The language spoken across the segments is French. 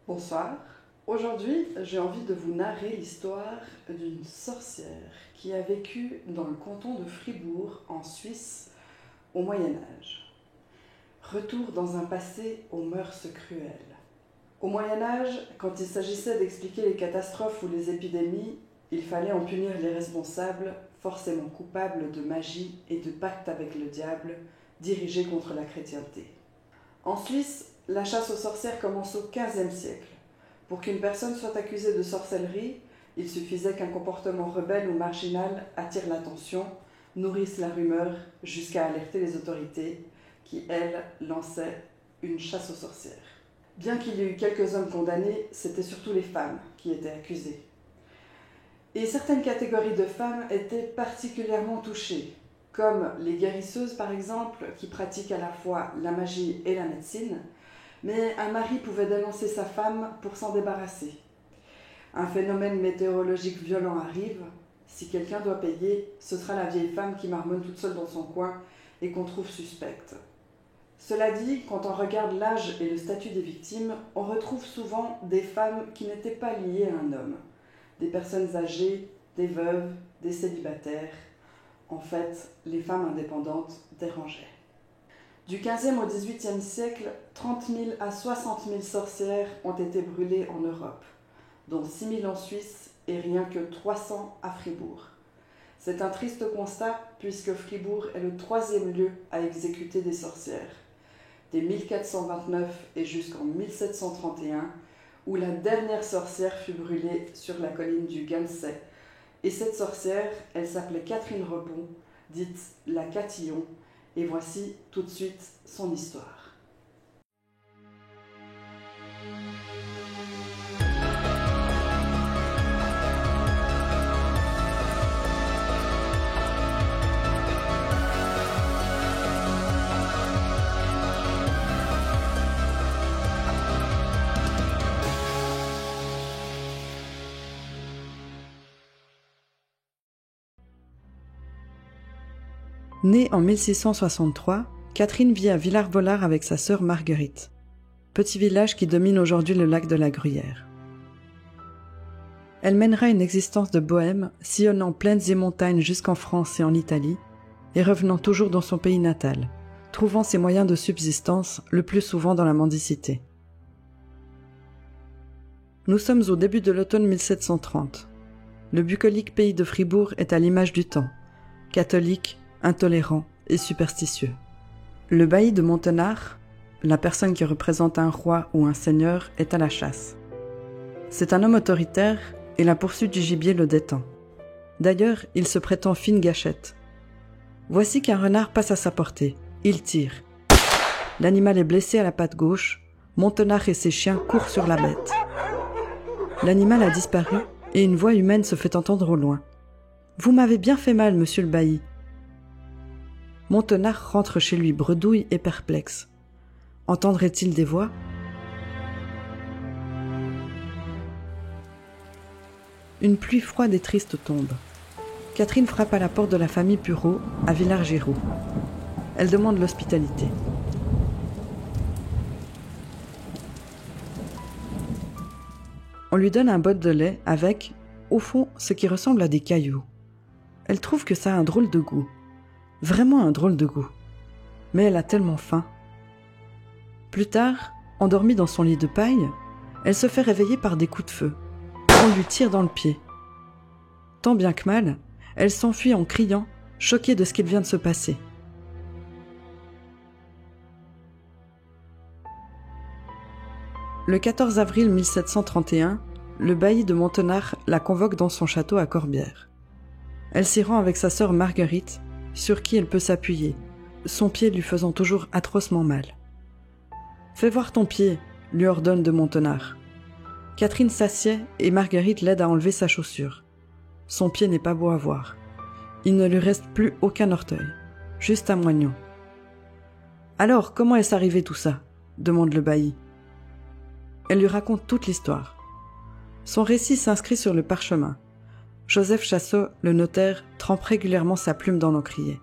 Bonsoir. Aujourd'hui, j'ai envie de vous narrer l'histoire d'une sorcière qui a vécu dans le canton de Fribourg, en Suisse, au Moyen Âge. Retour dans un passé aux mœurs cruelles. Au Moyen Âge, quand il s'agissait d'expliquer les catastrophes ou les épidémies, il fallait en punir les responsables, forcément coupables de magie et de pacte avec le diable, dirigés contre la chrétienté. En Suisse, la chasse aux sorcières commence au XVe siècle. Pour qu'une personne soit accusée de sorcellerie, il suffisait qu'un comportement rebelle ou marginal attire l'attention, nourrisse la rumeur, jusqu'à alerter les autorités, qui, elles, lançaient une chasse aux sorcières. Bien qu'il y ait eu quelques hommes condamnés, c'était surtout les femmes qui étaient accusées. Et certaines catégories de femmes étaient particulièrement touchées, comme les guérisseuses par exemple, qui pratiquent à la fois la magie et la médecine, mais un mari pouvait dénoncer sa femme pour s'en débarrasser. Un phénomène météorologique violent arrive, si quelqu'un doit payer, ce sera la vieille femme qui marmonne toute seule dans son coin et qu'on trouve suspecte. Cela dit, quand on regarde l'âge et le statut des victimes, on retrouve souvent des femmes qui n'étaient pas liées à un homme, des personnes âgées, des veuves, des célibataires. En fait, les femmes indépendantes dérangeaient. Du XVe au XVIIIe siècle, 30 000 à 60 000 sorcières ont été brûlées en Europe, dont 6 000 en Suisse et rien que 300 à Fribourg. C'est un triste constat puisque Fribourg est le troisième lieu à exécuter des sorcières, dès 1429 et jusqu'en 1731, où la dernière sorcière fut brûlée sur la colline du Ganset. Et cette sorcière, elle s'appelait Catherine Repon, dite la Catillon, et voici tout de suite son histoire. Née en 1663, Catherine vit à Villars-Volard avec sa sœur Marguerite, petit village qui domine aujourd'hui le lac de la Gruyère. Elle mènera une existence de bohème, sillonnant plaines et montagnes jusqu'en France et en Italie, et revenant toujours dans son pays natal, trouvant ses moyens de subsistance le plus souvent dans la mendicité. Nous sommes au début de l'automne 1730. Le bucolique pays de Fribourg est à l'image du temps, catholique, intolérant et superstitieux. Le bailli de Montenard, la personne qui représente un roi ou un seigneur, est à la chasse. C'est un homme autoritaire et la poursuite du gibier le détend. D'ailleurs, il se prétend fine gâchette. Voici qu'un renard passe à sa portée. Il tire. L'animal est blessé à la patte gauche. Montenard et ses chiens courent sur la bête. L'animal a disparu et une voix humaine se fait entendre au loin. « Vous m'avez bien fait mal, monsieur le bailli. » Montenard rentre chez lui bredouille et perplexe. Entendrait-il des voix ? Une pluie froide et triste tombe. Catherine frappe à la porte de la famille Pureau, à Villars-Géraud. Elle demande l'hospitalité. On lui donne un bol de lait avec, au fond, ce qui ressemble à des cailloux. Elle trouve que ça a un drôle de goût. Vraiment un drôle de goût. Mais elle a tellement faim. Plus tard, endormie dans son lit de paille, elle se fait réveiller par des coups de feu. On lui tire dans le pied. Tant bien que mal, elle s'enfuit en criant, choquée de ce qu'il vient de se passer. Le 14 avril 1731, le bailli de Montenard la convoque dans son château à Corbière. Elle s'y rend avec sa sœur Marguerite, sur qui elle peut s'appuyer, son pied lui faisant toujours atrocement mal. « Fais voir ton pied », lui ordonne de Montenard. Catherine s'assied et Marguerite l'aide à enlever sa chaussure. Son pied n'est pas beau à voir. Il ne lui reste plus aucun orteil, juste un moignon. « Alors, comment est-ce arrivé tout ça ?» demande le bailli. Elle lui raconte toute l'histoire. Son récit s'inscrit sur le parchemin. Joseph Chassot, le notaire, trempe régulièrement sa plume dans l'encrier.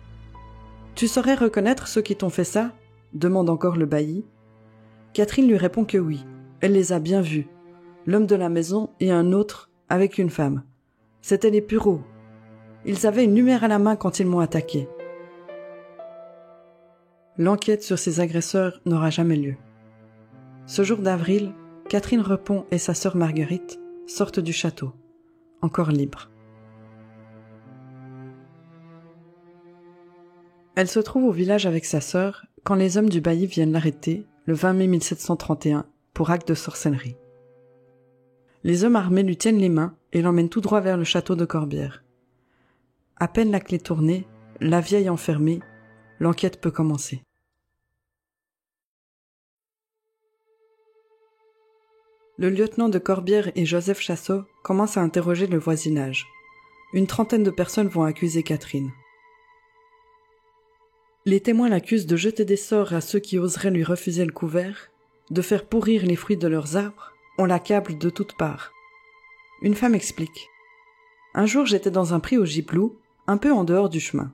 « Tu saurais reconnaître ceux qui t'ont fait ça ?» demande encore le bailli. Catherine lui répond que oui. Elle les a bien vus. L'homme de la maison et un autre avec une femme. C'étaient les Pureaux. Ils avaient une lumière à la main quand ils m'ont attaqué. L'enquête sur ces agresseurs n'aura jamais lieu. Ce jour d'avril, Catherine Repon et sa sœur Marguerite sortent du château, encore libres. Elle se trouve au village avec sa sœur quand les hommes du bailli viennent l'arrêter le 20 mai 1731 pour acte de sorcellerie. Les hommes armés lui tiennent les mains et l'emmènent tout droit vers le château de Corbière. À peine la clé tournée, la vieille enfermée, l'enquête peut commencer. Le lieutenant de Corbière et Joseph Chassot commencent à interroger le voisinage. Une trentaine de personnes vont accuser Catherine. Les témoins l'accusent de jeter des sorts à ceux qui oseraient lui refuser le couvert, de faire pourrir les fruits de leurs arbres. On l'accable de toutes parts. Une femme explique. Un jour, j'étais dans un pré au Gibelou, un peu en dehors du chemin.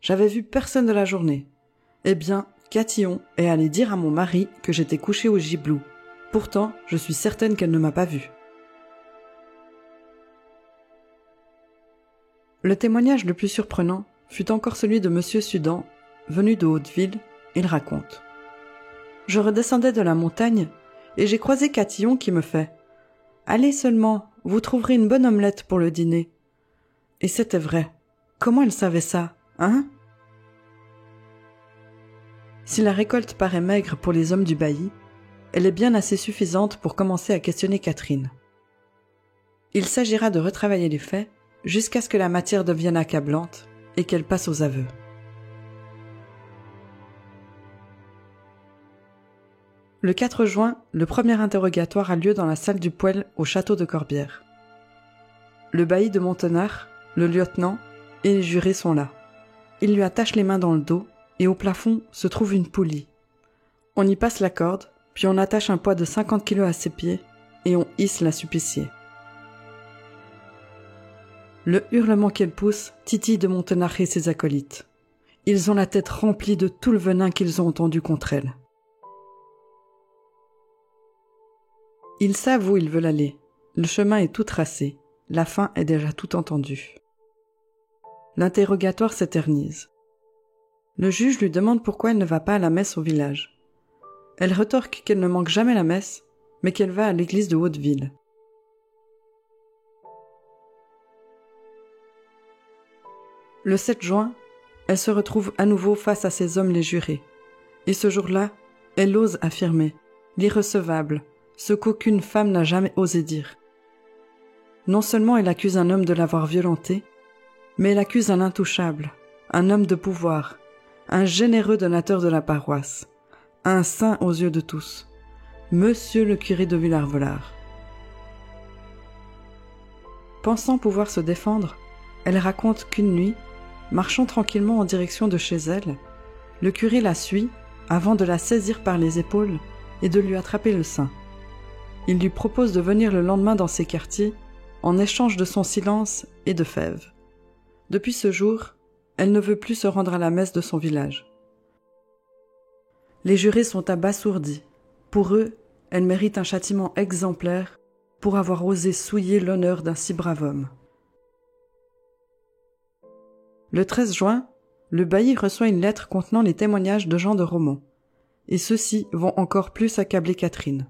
J'avais vu personne de la journée. Eh bien, Catillon est allée dire à mon mari que j'étais couchée au Gibelou. Pourtant, je suis certaine qu'elle ne m'a pas vue. Le témoignage le plus surprenant fut encore celui de Monsieur Sudan, venu de Hauteville. Il raconte. Je redescendais de la montagne et j'ai croisé Catillon qui me fait « Allez seulement, vous trouverez une bonne omelette pour le dîner. » Et c'était vrai. Comment elle savait ça, hein? Si la récolte paraît maigre pour les hommes du bailli, elle est bien assez suffisante pour commencer à questionner Catherine. Il s'agira de retravailler les faits jusqu'à ce que la matière devienne accablante et qu'elle passe aux aveux. Le 4 juin, le premier interrogatoire a lieu dans la salle du poêle au château de Corbière. Le bailli de Montenard, le lieutenant et les jurés sont là. Ils lui attachent les mains dans le dos et au plafond se trouve une poulie. On y passe la corde, puis on attache un poids de 50 kilos à ses pieds et on hisse la suppliciée. Le hurlement qu'elle pousse titille de Montenard et ses acolytes. Ils ont la tête remplie de tout le venin qu'ils ont entendu contre elle. Ils savent où ils veulent aller. Le chemin est tout tracé. La fin est déjà tout entendue. L'interrogatoire s'éternise. Le juge lui demande pourquoi elle ne va pas à la messe au village. Elle retorque qu'elle ne manque jamais la messe, mais qu'elle va à l'église de Hauteville. Le 7 juin, elle se retrouve à nouveau face à ces hommes les jurés. Et ce jour-là, elle ose affirmer l'irrecevable, ce qu'aucune femme n'a jamais osé dire. Non seulement elle accuse un homme de l'avoir violentée, mais elle accuse un intouchable, un homme de pouvoir, un généreux donateur de la paroisse, un saint aux yeux de tous, Monsieur le curé de Villard-Volard. Pensant pouvoir se défendre, elle raconte qu'une nuit, marchant tranquillement en direction de chez elle, le curé la suit avant de la saisir par les épaules et de lui attraper le sein. Il lui propose de venir le lendemain dans ses quartiers en échange de son silence et de fèves. Depuis ce jour, elle ne veut plus se rendre à la messe de son village. Les jurés sont abasourdis. Pour eux, elle mérite un châtiment exemplaire pour avoir osé souiller l'honneur d'un si brave homme. Le 13 juin, le bailli reçoit une lettre contenant les témoignages de Jean de Romans, et ceux-ci vont encore plus accabler Catherine.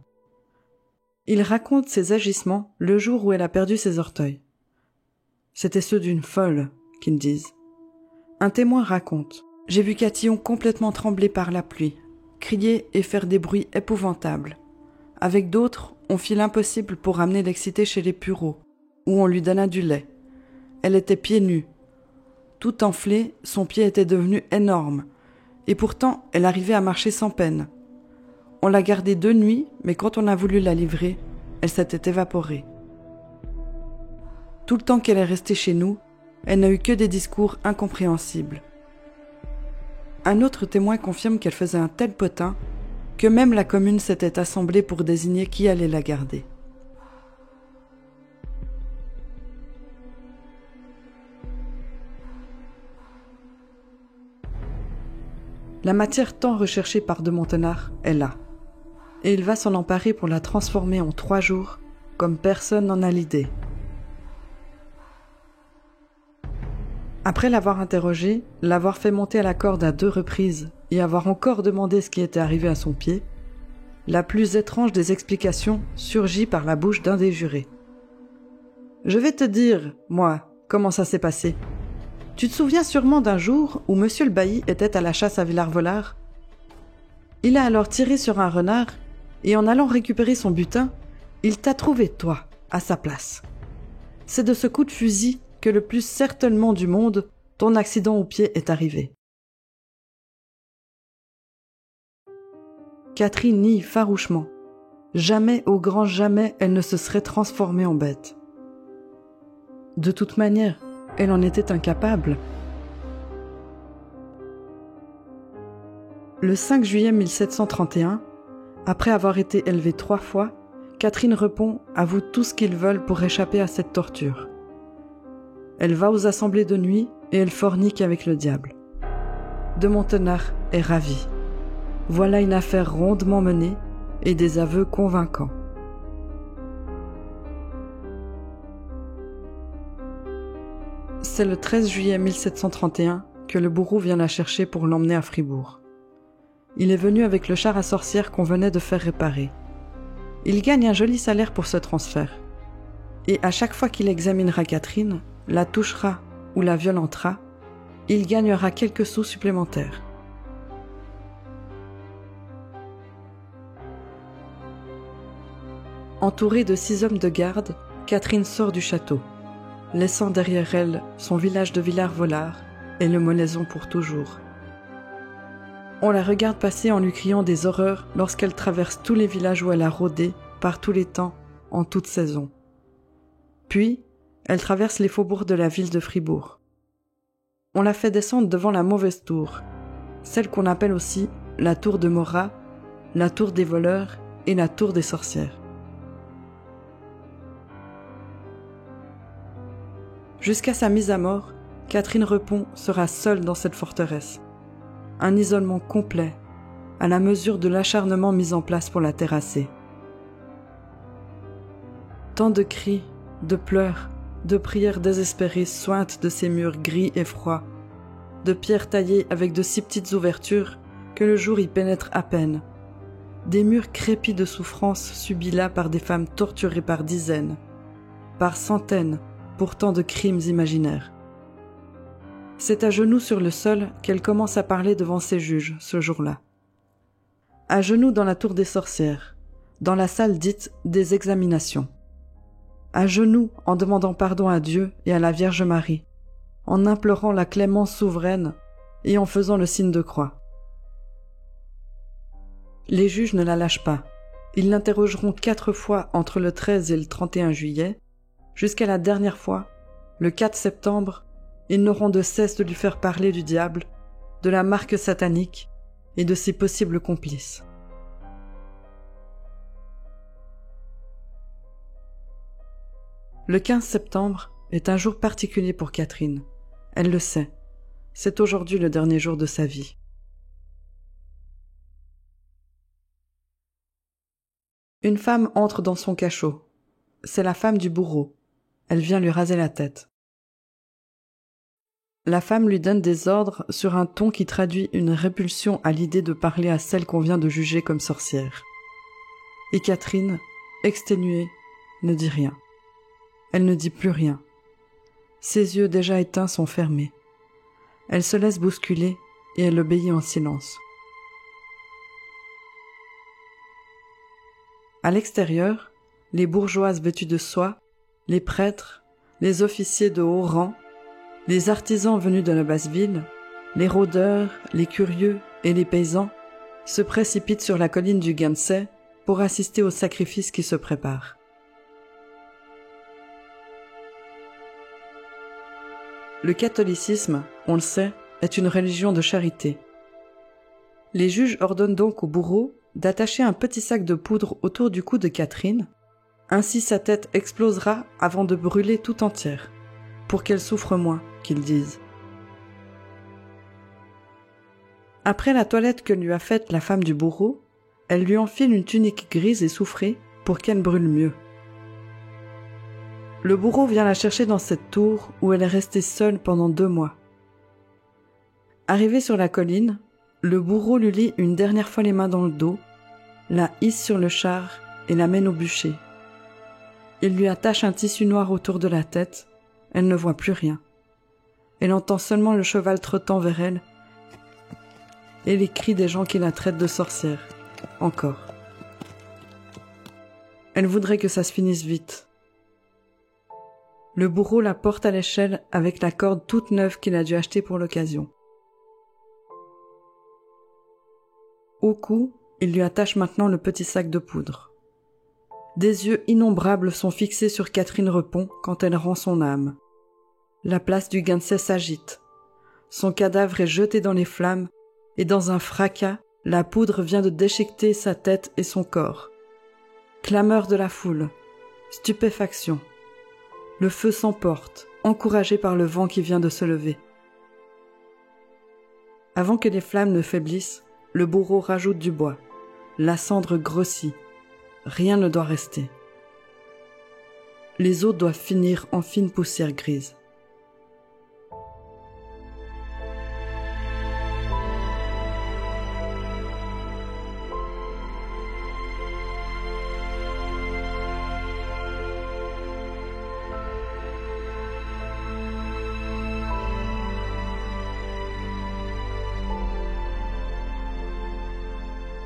Il raconte ses agissements le jour où elle a perdu ses orteils. C'étaient ceux d'une folle, qu'ils disent. Un témoin raconte « J'ai vu Catillon complètement trembler par la pluie, crier et faire des bruits épouvantables. Avec d'autres, on fit l'impossible pour ramener l'excité chez les Pureaux, où on lui donna du lait. Elle était pieds nus. Tout enflée, son pied était devenu énorme, et pourtant elle arrivait à marcher sans peine. On l'a gardée 2 nuits, mais quand on a voulu la livrer, elle s'était évaporée. Tout le temps qu'elle est restée chez nous, elle n'a eu que des discours incompréhensibles. Un autre témoin confirme qu'elle faisait un tel potin que même la commune s'était assemblée pour désigner qui allait la garder. La matière tant recherchée par de Montenard est là. et il va s'en emparer pour la transformer en 3 jours, comme personne n'en a l'idée. Après l'avoir interrogé, l'avoir fait monter à la corde à 2 reprises et avoir encore demandé ce qui était arrivé à son pied, la plus étrange des explications surgit par la bouche d'un des jurés. « Je vais te dire, moi, comment ça s'est passé. Tu te souviens sûrement d'un jour où monsieur le bailli était à la chasse à Villard-Volard? Il a alors tiré sur un renard et en allant récupérer son butin, il t'a trouvé toi, à sa place. C'est de ce coup de fusil que le plus certainement du monde, ton accident au pied est arrivé. » Catherine nie farouchement. Jamais, au grand jamais, elle ne se serait transformée en bête. De toute manière, elle en était incapable. Le 5 juillet 1731, après avoir été élevée 3 fois, Catherine Repon avoue tout ce qu'ils veulent pour échapper à cette torture. Elle va aux assemblées de nuit et elle fornique avec le diable. De Montenard est ravi. Voilà une affaire rondement menée et des aveux convaincants. C'est le 13 juillet 1731 que le bourreau vient la chercher pour l'emmener à Fribourg. Il est venu avec le char à sorcière qu'on venait de faire réparer. Il gagne un joli salaire pour ce transfert. Et à chaque fois qu'il examinera Catherine, la touchera ou la violentera, il gagnera quelques sous supplémentaires. Entourée de 6 hommes de garde, Catherine sort du château, laissant derrière elle son village de Villard-Volard et le Molaison pour toujours. On la regarde passer en lui criant des horreurs lorsqu'elle traverse tous les villages où elle a rôdé, par tous les temps, en toute saison. Puis, elle traverse les faubourgs de la ville de Fribourg. On la fait descendre devant la mauvaise tour, celle qu'on appelle aussi la tour de Morat, la tour des voleurs et la tour des sorcières. Jusqu'à sa mise à mort, Catherine Repon sera seule dans cette forteresse. Un isolement complet, à la mesure de l'acharnement mis en place pour la terrasser. Tant de cris, de pleurs, de prières désespérées suintent de ces murs gris et froids, de pierres taillées avec de si petites ouvertures que le jour y pénètre à peine. Des murs crépis de souffrances subies là par des femmes torturées par dizaines, par centaines, pour tant de crimes imaginaires. C'est à genoux sur le sol qu'elle commence à parler devant ses juges ce jour-là. À genoux dans la tour des sorcières, dans la salle dite des examinations. À genoux en demandant pardon à Dieu et à la Vierge Marie, en implorant la clémence souveraine et en faisant le signe de croix. Les juges ne la lâchent pas. Ils l'interrogeront 4 fois entre le 13 et le 31 juillet, jusqu'à la dernière fois, le 4 septembre, ils n'auront de cesse de lui faire parler du diable, de la marque satanique et de ses possibles complices. Le 15 septembre est un jour particulier pour Catherine. Elle le sait. C'est aujourd'hui le dernier jour de sa vie. Une femme entre dans son cachot. C'est la femme du bourreau. Elle vient lui raser la tête. La femme lui donne des ordres sur un ton qui traduit une répulsion à l'idée de parler à celle qu'on vient de juger comme sorcière. Et Catherine, exténuée, ne dit rien. Elle ne dit plus rien. Ses yeux déjà éteints sont fermés. Elle se laisse bousculer et elle obéit en silence. À l'extérieur, les bourgeoises vêtues de soie, les prêtres, les officiers de haut rang, les artisans venus de la basse ville, les rôdeurs, les curieux et les paysans se précipitent sur la colline du Gansey pour assister au sacrifice qui se prépare. Le catholicisme, on le sait, est une religion de charité. Les juges ordonnent donc au bourreau d'attacher un petit sac de poudre autour du cou de Catherine. Ainsi sa tête explosera avant de brûler tout entière, pour qu'elle souffre moins, qu'ils disent. Après la toilette que lui a faite la femme du bourreau, Elle lui enfile une tunique grise et soufrée pour qu'elle brûle mieux. Le bourreau vient la chercher dans cette tour où elle est restée seule pendant 2 mois. Arrivé sur la colline, le bourreau lui lie une dernière fois les mains dans le dos, la hisse sur le char et l'amène au bûcher. Il lui attache un tissu noir autour de la tête, elle ne voit plus rien. Elle entend seulement le cheval trottant vers elle et les cris des gens qui la traitent de sorcière. Encore. Elle voudrait que ça se finisse vite. Le bourreau la porte à l'échelle avec la corde toute neuve qu'il a dû acheter pour l'occasion. Au cou, il lui attache maintenant le petit sac de poudre. Des yeux innombrables sont fixés sur Catherine Repon quand elle rend son âme. La place du Guinsay s'agite. Son cadavre est jeté dans les flammes et dans un fracas, la poudre vient de déchiqueter sa tête et son corps. Clameur de la foule. Stupéfaction. Le feu s'emporte, encouragé par le vent qui vient de se lever. Avant que les flammes ne faiblissent, le bourreau rajoute du bois. La cendre grossit. Rien ne doit rester. Les os doivent finir en fine poussière grise.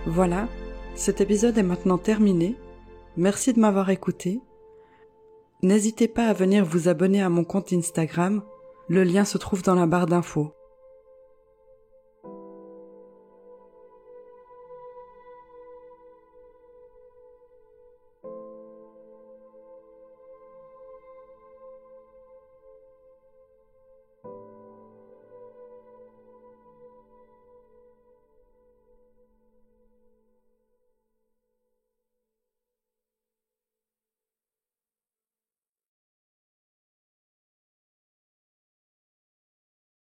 Voilà, cet épisode est maintenant terminé. Merci de m'avoir écouté. N'hésitez pas à venir vous abonner à mon compte Instagram. Le lien se trouve dans la barre d'infos.